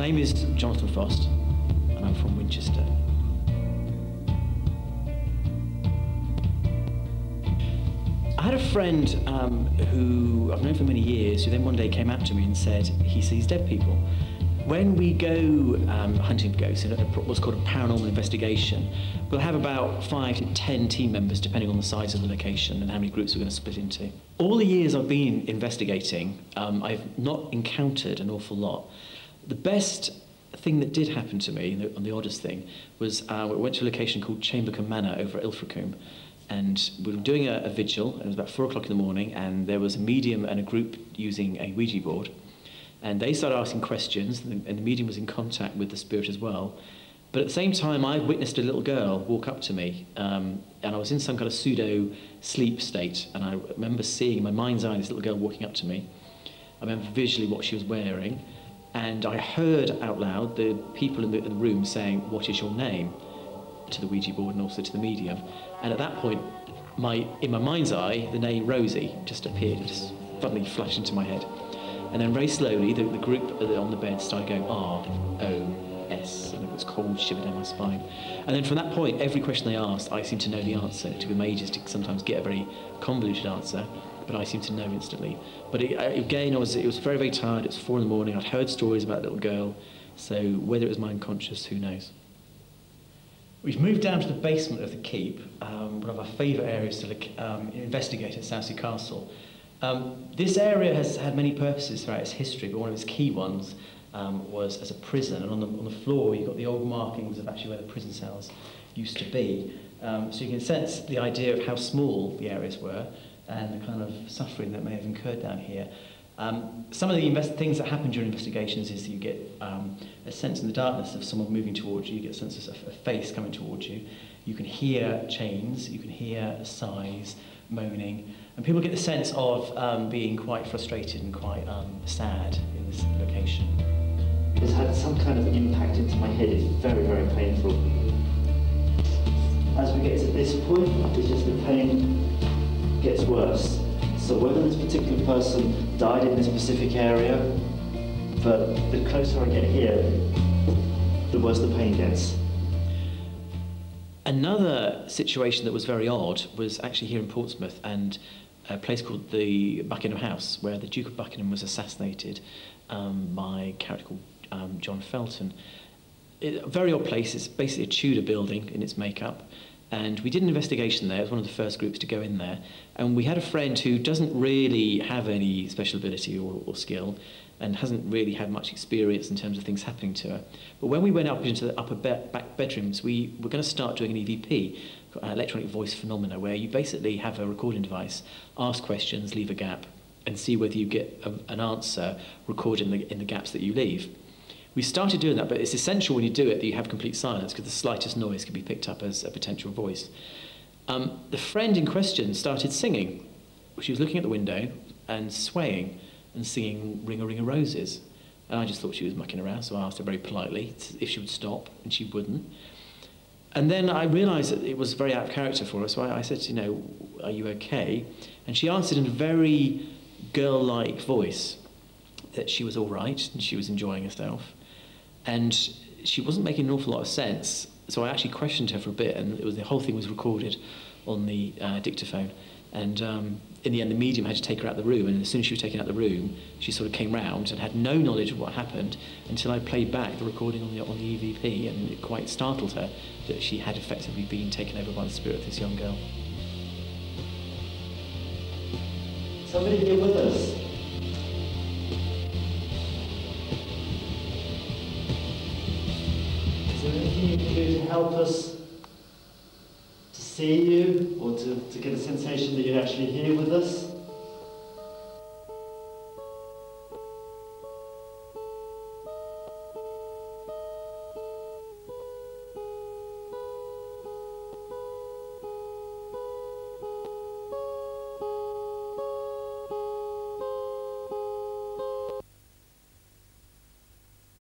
name is Jonathan Frost, and I'm from Winchester. I had a friend who I've known for many years, who then one day came up to me and said he sees dead people. When we go hunting for ghosts in what's called a paranormal investigation, we'll have about 5 to 10 team members depending on the size of the location and how many groups we're going to split into. All the years I've been investigating, I've not encountered an awful lot. The best thing that did happen to me, and the oddest thing, was we went to a location called Chambercombe Manor over at Ilfracombe, and we were doing a vigil, and it was about 4 o'clock in the morning, and there was a medium and a group using a Ouija board. And they started asking questions, and the medium was in contact with the spirit as well. But at the same time, I witnessed a little girl walk up to me, and I was in some kind of pseudo-sleep state, and I remember seeing in my mind's eye this little girl walking up to me. I remember visually what she was wearing, and I heard out loud the people in the room saying, "What is your name?" to the Ouija board and also to the medium. And at that point, in my mind's eye, the name Rosie just appeared, it just suddenly flashed into my head. And then very slowly, the group on the bed started going R-O-S, and it was cold shiver down my spine. And then from that point, every question they asked, I seemed to know the answer. It took them ages to sometimes get a very convoluted answer, but I seemed to know instantly. But again, it was very, very tired. It was 4 in the morning. I'd heard stories about that little girl, so whether it was mind conscious, who knows. We've moved down to the basement of the keep, one of our favourite areas to investigate at Southsea Castle. This area has had many purposes throughout its history, but one of its key ones was as a prison. And on the floor, you've got the old markings of actually where the prison cells used to be. So you can sense the idea of how small the areas were and the kind of suffering that may have incurred down here. Some of the things that happen during investigations is that you get a sense in the darkness of someone moving towards you. You get a sense of a face coming towards you. You can hear chains, you can hear sighs, moaning, and people get the sense of being quite frustrated and quite sad in this location. It's had some kind of impact into my head. It's very, very painful. As we get to this point, it's just the pain gets worse. So whether this particular person died in this specific area, but the closer I get here, the worse the pain gets. Another situation that was very odd was actually here in Portsmouth, and a place called the Buckingham House, where the Duke of Buckingham was assassinated by a character called John Felton. A very odd place. It's basically a Tudor building in its makeup. And we did an investigation there. It was one of the first groups to go in there. And we had a friend who doesn't really have any special ability or skill and hasn't really had much experience in terms of things happening to her. But when we went up into the upper back bedrooms, we were going to start doing an EVP, electronic voice phenomena, where you basically have a recording device, ask questions, leave a gap, and see whether you get an answer recorded in the gaps that you leave. We started doing that, but it's essential when you do it that you have complete silence, because the slightest noise can be picked up as a potential voice. The friend in question started singing. She was looking at the window and swaying and singing Ring a Ring of Roses. And I just thought she was mucking around, so I asked her very politely if she would stop, and she wouldn't. And then I realised that it was very out of character for her, so I said, you know, are you okay? And she answered in a very girl-like voice that she was all right and she was enjoying herself. And she wasn't making an awful lot of sense, so I actually questioned her for a bit, and the whole thing was recorded on the dictaphone. And in the end, the medium had to take her out of the room, and as soon as she was taken out of the room, she sort of came round and had no knowledge of what happened until I played back the recording on the EVP, and it quite startled her that she had effectively been taken over by the spirit of this young girl. Somebody here with us? Is there anything you can do to help us to see you, or to get a sensation that you're actually here with us?